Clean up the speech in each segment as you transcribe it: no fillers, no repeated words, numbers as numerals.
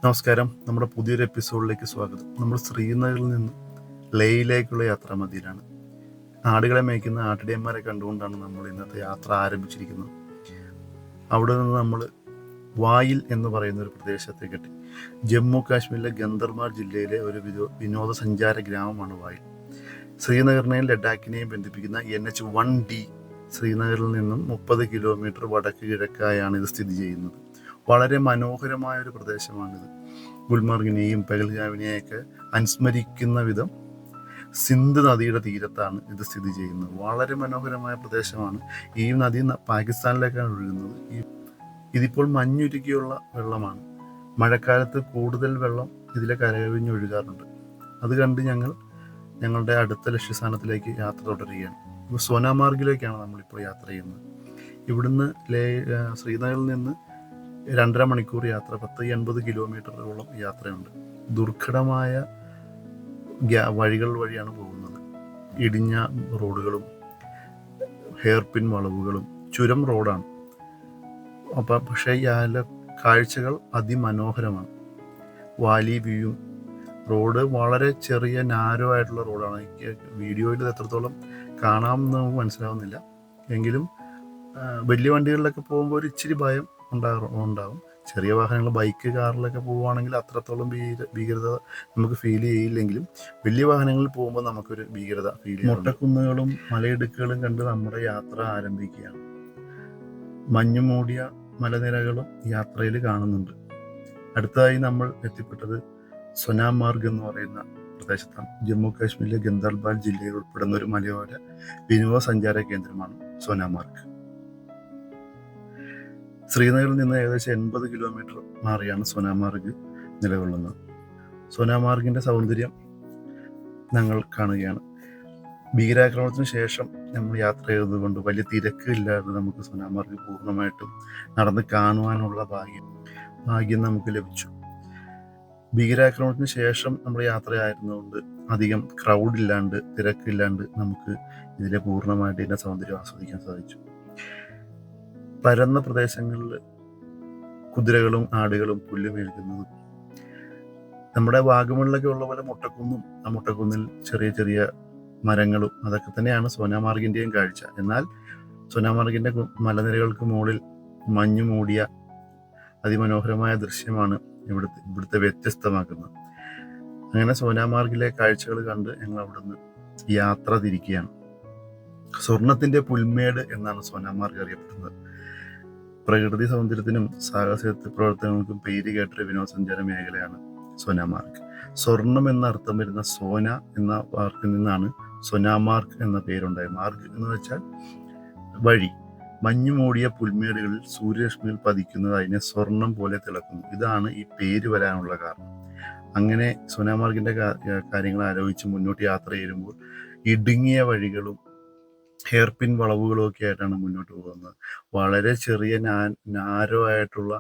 നമസ്കാരം. നമ്മുടെ പുതിയൊരു എപ്പിസോഡിലേക്ക് സ്വാഗതം. നമ്മൾ ശ്രീനഗറിൽ നിന്ന് ലേയിലേക്കുള്ള യാത്രാമധ്യയിലാണ്. ആടുകളെ മേയ്ക്കുന്ന ആട്ടിടയന്മാരെ കണ്ടുകൊണ്ടാണ് നമ്മൾ ഇന്നത്തെ യാത്ര ആരംഭിച്ചിരിക്കുന്നത്. അവിടെ നിന്ന് നമ്മൾ വായിൽ എന്ന് പറയുന്ന ഒരു പ്രദേശത്തേക്കെത്തി. ജമ്മു കാശ്മീരിലെ ഗന്ദർബാൽ ജില്ലയിലെ ഒരു വിനോദസഞ്ചാര ഗ്രാമമാണ് വായിൽ. ശ്രീനഗറിനെയും ലഡാക്കിനെയും ബന്ധിപ്പിക്കുന്ന NH-1D ശ്രീനഗറിൽ നിന്നും 30 കിലോമീറ്റർ വടക്ക് കിഴക്കായാണ് ഇത് സ്ഥിതി ചെയ്യുന്നത്. വളരെ മനോഹരമായ ഒരു പ്രദേശമാണിത്. ഗുൽമർഗിനെയും പെഹൽഗാമിനെയൊക്കെ അനുസ്മരിക്കുന്ന വിധം സിന്ധ് നദിയുടെ തീരത്താണ് ഇത് സ്ഥിതി ചെയ്യുന്നത്. വളരെ മനോഹരമായ പ്രദേശമാണ്. ഈ നദി പാകിസ്ഥാനിലേക്കാണ് ഒഴുകുന്നത്. ഇതിപ്പോൾ മഞ്ഞുരുക്കിയുള്ള വെള്ളമാണ്. മഴക്കാലത്ത് കൂടുതൽ വെള്ളം ഇതിലെ കരകവിഞ്ഞൊഴുകാറുണ്ട്. അത് കണ്ട് ഞങ്ങളുടെ അടുത്ത ലക്ഷ്യസ്ഥാനത്തിലേക്ക് യാത്ര തുടരുകയാണ്. ഇപ്പോൾ സോനാമാർഗിലേക്കാണ് നമ്മളിപ്പോൾ യാത്ര ചെയ്യുന്നത്. ഇവിടുന്ന് ശ്രീനഗറിൽ നിന്ന് 2.5 മണിക്കൂർ യാത്ര, 80 കിലോമീറ്ററോളം യാത്രയുണ്ട്. ദുർഘടമായ വഴികൾ വഴിയാണ് പോകുന്നത്. ഇടിഞ്ഞ റോഡുകളും ഹെയർപിൻ വളവുകളും ചുരം റോഡാണ്. പക്ഷേ കാഴ്ചകൾ അതിമനോഹരമാണ്. വാലി വ്യൂയും. റോഡ് വളരെ ചെറിയ നാരോ ആയിട്ടുള്ള റോഡാണ്. എനിക്ക് വീഡിയോയിൽ എത്രത്തോളം കാണാമെന്ന് നമുക്ക് മനസ്സിലാവുന്നില്ല. എങ്കിലും വലിയ വണ്ടികളിലൊക്കെ പോകുമ്പോൾ ഒരു ഇച്ചിരി ഭയം ഉണ്ടാകും. ചെറിയ വാഹനങ്ങൾ, ബൈക്ക്, കാറിലൊക്കെ പോവുകയാണെങ്കിൽ അത്രത്തോളം ഭീകരത നമുക്ക് ഫീൽ ചെയ്യില്ലെങ്കിലും വലിയ വാഹനങ്ങളിൽ പോകുമ്പോൾ നമുക്കൊരു ഭീകരത ഫീൽ ചെയ്യും. മൊട്ടക്കുന്നുകളും മലയിടുക്കുകളും കണ്ട് നമ്മുടെ യാത്ര ആരംഭിക്കുകയാണ്. മഞ്ഞു മൂടിയ മലനിരകളും യാത്രയിൽ കാണുന്നുണ്ട്. അടുത്തതായി നമ്മൾ എത്തിപ്പെട്ടത് സോനാമാർഗ് എന്ന് പറയുന്ന പ്രദേശത്താണ്. ജമ്മു കാശ്മീരിലെ ഗന്ദർബാൽ ജില്ലയിൽ ഉൾപ്പെടുന്ന ഒരു മലയോര വിനോദസഞ്ചാര കേന്ദ്രമാണ് സോനാമാർഗ്. ശ്രീനഗറിൽ നിന്ന് ഏകദേശം 80 കിലോമീറ്റർ മാറിയാണ് സോനാമാർഗ് നിലകൊള്ളുന്നത്. സോനാമാർഗിൻ്റെ സൗന്ദര്യം ഞങ്ങൾ കാണുകയാണ്. ഭീകരാക്രമണത്തിന് ശേഷം നമ്മൾ യാത്ര ചെയ്തതുകൊണ്ട് വലിയ തിരക്ക് ഇല്ലാതെ നമുക്ക് സോനാമാർഗ് പൂർണ്ണമായിട്ടും നടന്ന് കാണുവാനുള്ള ഭാഗ്യം നമുക്ക് ലഭിച്ചു. ഭീകരാക്രമണത്തിന് ശേഷം നമ്മൾ യാത്രയായിരുന്നതുകൊണ്ട് അധികം ക്രൗഡില്ലാണ്ട്, തിരക്കില്ലാണ്ട് നമുക്ക് ഇതിലെ പൂർണ്ണമായിട്ട് ഇതിൻ്റെ സൗന്ദര്യം ആസ്വദിക്കാൻ സാധിച്ചു. പരന്ന പ്രദേശങ്ങളിൽ കുതിരകളും ആടുകളും പുല്ല് മേൽക്കുന്നതും, നമ്മുടെ വാഗമണിലൊക്കെ ഉള്ള പോലെ മുട്ടക്കുന്നും, ആ മുട്ടക്കുന്നിൽ ചെറിയ ചെറിയ മരങ്ങളും, അതൊക്കെ തന്നെയാണ് സോനാമാർഗിൻ്റെയും കാഴ്ച. എന്നാൽ സോനാമാർഗിൻ്റെ മലനിരകൾക്ക് മുകളിൽ മഞ്ഞു മൂടിയ അതിമനോഹരമായ ദൃശ്യമാണ് ഇവിടുത്തെ വ്യത്യസ്തമാക്കുന്നത്. അങ്ങനെ സോനാമാർഗിലെ കാഴ്ചകൾ കണ്ട് ഞങ്ങൾ അവിടുന്ന് യാത്ര തിരിക്കുകയാണ്. സ്വർണത്തിൻ്റെ പുൽമേട് എന്നാണ് സോനാമാർഗ് അറിയപ്പെടുന്നത്. പ്രകൃതി സൗന്ദര്യത്തിനും സാഹസിക പ്രവർത്തനങ്ങൾക്കും പേര് കേട്ടൊരു വിനോദസഞ്ചാര മേഖലയാണ് സോനാമാർഗ്. സ്വർണം എന്ന അർത്ഥം വരുന്ന സോന എന്ന വാക്കിൽ നിന്നാണ് സോനാമാർഗ് എന്ന പേരുണ്ടായത്. മാർഗ് എന്ന് വെച്ചാൽ വഴി. മഞ്ഞു മൂടിയ പുൽമേടുകളിൽ സൂര്യരശ്മികൾ പതിക്കുന്നത് അതിനെ സ്വർണം പോലെ തിളക്കുന്നു. ഇതാണ് ഈ പേര് വരാനുള്ള കാരണം. അങ്ങനെ സോനാമാർഗിൻ്റെ കാര്യങ്ങൾ ആലോചിച്ച് മുന്നോട്ട് യാത്ര ചെയ്യുമ്പോൾ ഇടുങ്ങിയ വഴികളും ഹെയർപിൻ വളവുകളും ഒക്കെ ആയിട്ടാണ് മുന്നോട്ട് പോകുന്നത്. വളരെ ചെറിയ നാരോ ആയിട്ടുള്ള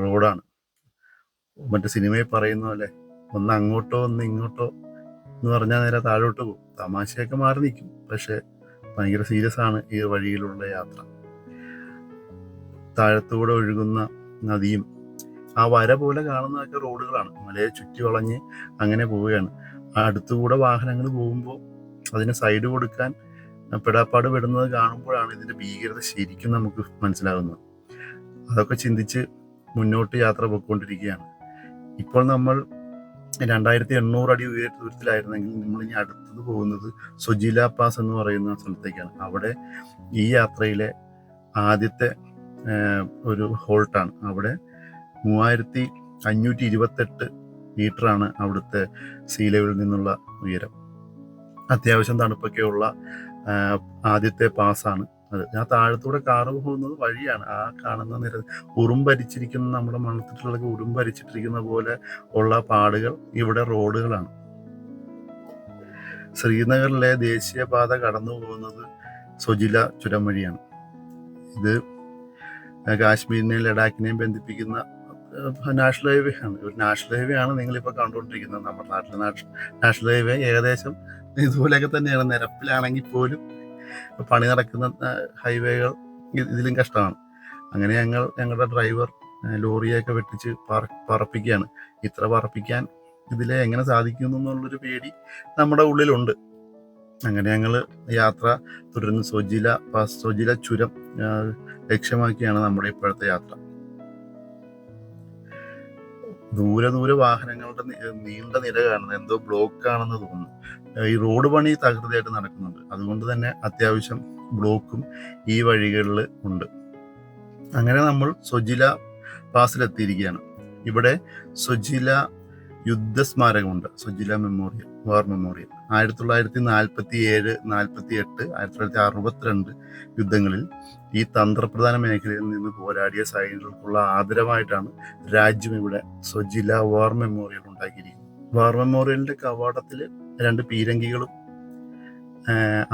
റോഡാണ്. മറ്റു സിനിമയിൽ പറയുന്ന പോലെ ഒന്ന് അങ്ങോട്ടോ ഒന്ന് ഇങ്ങോട്ടോ എന്ന് പറഞ്ഞാൽ നേരെ താഴോട്ട് പോകും. തമാശയൊക്കെ മാറി നിൽക്കും, പക്ഷെ ഭയങ്കര സീരിയസ് ആണ് ഈ വഴിയിലുള്ള യാത്ര. താഴത്തൂടെ ഒഴുകുന്ന നദിയും ആ വര പോലെ കാണുന്നതൊക്കെ റോഡുകളാണ്. മലയെ ചുറ്റി വളഞ്ഞ് അങ്ങനെ പോവുകയാണ്. അടുത്തുകൂടെ വാഹനങ്ങൾ പോകുമ്പോൾ അതിന് സൈഡ് കൊടുക്കാൻ പെടാപ്പാട് പെടുന്നത് കാണുമ്പോഴാണ് ഇതിൻ്റെ ഭീകരത ശരിക്കും നമുക്ക് മനസ്സിലാകുന്നത്. അതൊക്കെ ചിന്തിച്ച് മുന്നോട്ട് യാത്ര പോയിക്കൊണ്ടിരിക്കുകയാണ്. ഇപ്പോൾ നമ്മൾ 2800 അടി ദൂരത്തിലായിരുന്നെങ്കിൽ നമ്മൾ ഇനി അടുത്തത് പോകുന്നത് സൊജില പാസ് എന്ന് പറയുന്ന സ്ഥലത്തേക്കാണ്. അവിടെ ഈ യാത്രയിലെ ആദ്യത്തെ ഒരു ഹോൾട്ടാണ്. അവിടെ 3528 മീറ്ററാണ് അവിടുത്തെ സീ ലെവലിൽ നിന്നുള്ള ഉയരം. അത്യാവശ്യം തണുപ്പൊക്കെയുള്ള ആദ്യത്തെ പാസ്സാണ് അത്. ആ താഴത്തൂടെ കാറ് പോകുന്നത് വഴിയാണ്. ആ കാണുന്ന ഉറുമ്പരിച്ചിരിക്കുന്ന, നമ്മുടെ മണത്തിട്ടുള്ളൊക്കെ ഉറുമ്പരിച്ചിട്ടിരിക്കുന്ന പോലെ ഉള്ള പാടുകൾ ഇവിടെ റോഡുകളാണ്. ശ്രീനഗറിലെ ദേശീയപാത കടന്നു പോകുന്നത് സൊജില ചുരം വഴിയാണ്. ഇത് കാശ്മീരിനെയും ലഡാക്കിനെയും ബന്ധിപ്പിക്കുന്ന നാഷണൽ ഹൈവേ ആണ്. ഒരു നാഷണൽ ഹൈവേ ആണ് നിങ്ങളിപ്പോൾ കണ്ടുകൊണ്ടിരിക്കുന്നത്. നമ്മുടെ നാട്ടിലെ നാഷണൽ ഹൈവേ ഏകദേശം ഇതുപോലെയൊക്കെ തന്നെയാണ്. നിരപ്പിലാണെങ്കിൽ പോലും പണി നടക്കുന്ന ഹൈവേകൾ ഇതിലും കഷ്ടമാണ്. അങ്ങനെ ഞങ്ങളുടെ ഡ്രൈവർ ലോറിയൊക്കെ വെട്ടിച്ച് പറപ്പിക്കുകയാണ്. ഇത്ര പറപ്പിക്കാൻ ഇതിലെ എങ്ങനെ സാധിക്കുന്നു എന്നുള്ളൊരു പേടി നമ്മുടെ ഉള്ളിലുണ്ട്. അങ്ങനെ ഞങ്ങൾ യാത്ര തുടരുന്നു. സൊജില ചുരം ലക്ഷ്യമാക്കിയാണ് നമ്മുടെ ഇപ്പോഴത്തെ യാത്ര. ദൂരെ വാഹനങ്ങളുടെ നീണ്ട നിര കാണുന്നത്, എന്തോ ബ്ലോക്ക് ആണെന്ന് തോന്നുന്നു. ഈ റോഡ് പണി തകൃതിയായിട്ട് നടക്കുന്നുണ്ട്. അതുകൊണ്ട് തന്നെ അത്യാവശ്യം ബ്ലോക്കും ഈ വഴികളിൽ ഉണ്ട്. അങ്ങനെ നമ്മൾ സൊജില പാസിലെത്തിയിരിക്കുകയാണ്. ഇവിടെ സൊജില യുദ്ധസ്മാരകമുണ്ട്, സൊജില മെമ്മോറിയൽ, വാർ മെമ്മോറിയൽ. 1947, 48, 1962 യുദ്ധങ്ങളിൽ ഈ തന്ത്രപ്രധാന മേഖലയിൽ നിന്ന് പോരാടിയ സൈനികർക്കുള്ള ആദരമായിട്ടാണ് രാജ്യം ഇവിടെ സൊജില വാർ മെമ്മോറിയൽ ഉണ്ടാക്കിയിരിക്കുന്നത്. വാർ മെമ്മോറിയലിന്റെ കവാടത്തിൽ 2 പീരങ്കികളും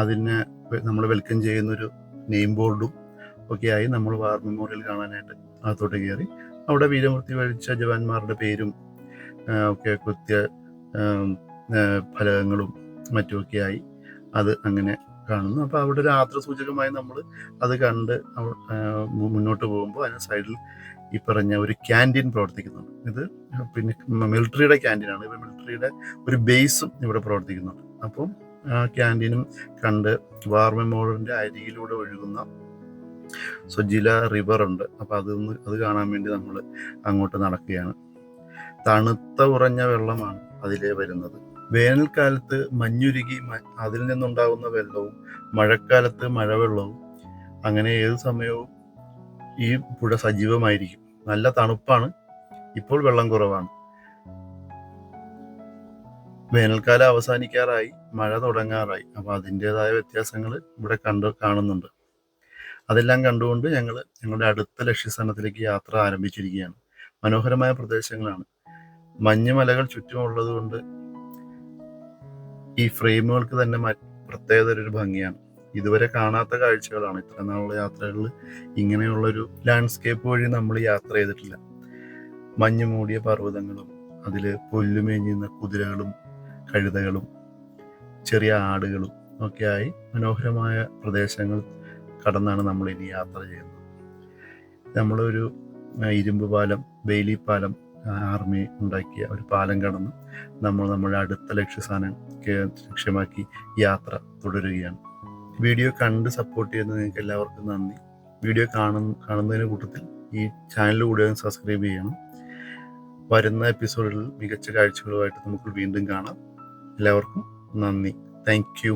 അതിന് നമ്മൾ വെൽക്കം ചെയ്യുന്നൊരു നെയിം ബോർഡും ഒക്കെയായി നമ്മൾ വാർ മെമ്മോറിയൽ കാണാനായിട്ട് അകത്തോട്ട് കയറി. അവിടെ വീരമൃത്യു വരിച്ച ജവാന്മാരുടെ പേരും ഒക്കെ കൃത്യ ഫലകങ്ങളും മറ്റുമൊക്കെയായി അത് അങ്ങനെ കാണുന്നു. അപ്പോൾ അവിടെ ഒരു ആദരസൂചകമായി നമ്മൾ അത് കണ്ട് മുന്നോട്ട് പോകുമ്പോൾ അതിന് സൈഡിൽ ഈ പറഞ്ഞ ഒരു ക്യാൻറ്റീൻ പ്രവർത്തിക്കുന്നുണ്ട്. ഇത് പിന്നെ മിലിറ്ററിയുടെ ക്യാൻറ്റീനാണ്. ഇപ്പോൾ മിലിറ്ററിയുടെ ഒരു ബേസും ഇവിടെ പ്രവർത്തിക്കുന്നുണ്ട്. അപ്പം ആ ക്യാൻറ്റീനും കണ്ട് വാർ മെമ്മോറിയലിൻ്റെ അരികിലൂടെ ഒഴുകുന്ന സൊജില റിവർ ഉണ്ട്. അപ്പോൾ അത് കാണാൻ വേണ്ടി നമ്മൾ അങ്ങോട്ട് നടക്കുകയാണ്. തണുത്ത ഉറഞ്ഞ വെള്ളമാണ് അതിലേ വരുന്നത്. വേനൽക്കാലത്ത് മഞ്ഞുരുകി അതിൽ നിന്നുണ്ടാകുന്ന വെള്ളവും, മഴക്കാലത്ത് മഴവെള്ളവും, അങ്ങനെ ഏത് സമയവും ഈ പുഴ സജീവമായിരിക്കും. നല്ല തണുപ്പാണ്. ഇപ്പോൾ വെള്ളം കുറവാണ്. വേനൽക്കാലം അവസാനിക്കാറായി, മഴ തുടങ്ങാറായി. അപ്പോൾ അതിൻ്റെതായ വ്യത്യാസങ്ങൾ ഇവിടെ കാണുന്നുണ്ട്. അതെല്ലാം കണ്ടുകൊണ്ട് ഞങ്ങളുടെ അടുത്ത ലക്ഷ്യസ്ഥാനത്തിലേക്ക് യാത്ര ആരംഭിച്ചിരിക്കുകയാണ്. മനോഹരമായ പ്രദേശങ്ങളാണ്. മഞ്ഞുമലകൾ ചുറ്റുമുള്ളത് കൊണ്ട് ഈ ഫ്രെയിമുകൾക്ക് തന്നെ പ്രത്യേകത ഒരു ഭംഗിയാണ്. ഇതുവരെ കാണാത്ത കാഴ്ചകളാണ്. ഇത്ര നാളുള്ള യാത്രകളിൽ ഇങ്ങനെയുള്ളൊരു ലാൻഡ്സ്കേപ്പ് വഴി നമ്മൾ യാത്ര ചെയ്തിട്ടില്ല. മഞ്ഞു മൂടിയ പർവ്വതങ്ങളും അതിൽ പുല്ലുമേഞ്ഞുന്ന കുതിരകളും കഴുതകളും ചെറിയ ആടുകളും ഒക്കെയായി മനോഹരമായ പ്രദേശങ്ങൾ കടന്നാണ് നമ്മൾ ഇനി യാത്ര ചെയ്യുന്നത്. നമ്മളൊരു ഇരുമ്പ് പാലം, ബെയിലി പാലം, ആർമി ഉണ്ടാക്കിയ ഒരു പാലം കടന്ന് നമ്മൾ നമ്മുടെ അടുത്ത ലക്ഷ്യസ്ഥാനം ലക്ഷ്യമാക്കി യാത്ര തുടരുകയാണ്. വീഡിയോ കണ്ട് സപ്പോർട്ട് ചെയ്യുന്ന നിങ്ങൾക്ക് എല്ലാവർക്കും നന്ദി. വീഡിയോ കാണുന്നതിന് കൂട്ടത്തിൽ ഈ ചാനൽ കൂടെ സബ്സ്ക്രൈബ് ചെയ്യണം. വരുന്ന എപ്പിസോഡിൽ മികച്ച കാഴ്ചകളുമായിട്ട് നമുക്ക് വീണ്ടും കാണാം. എല്ലാവർക്കും നന്ദി. Thank you.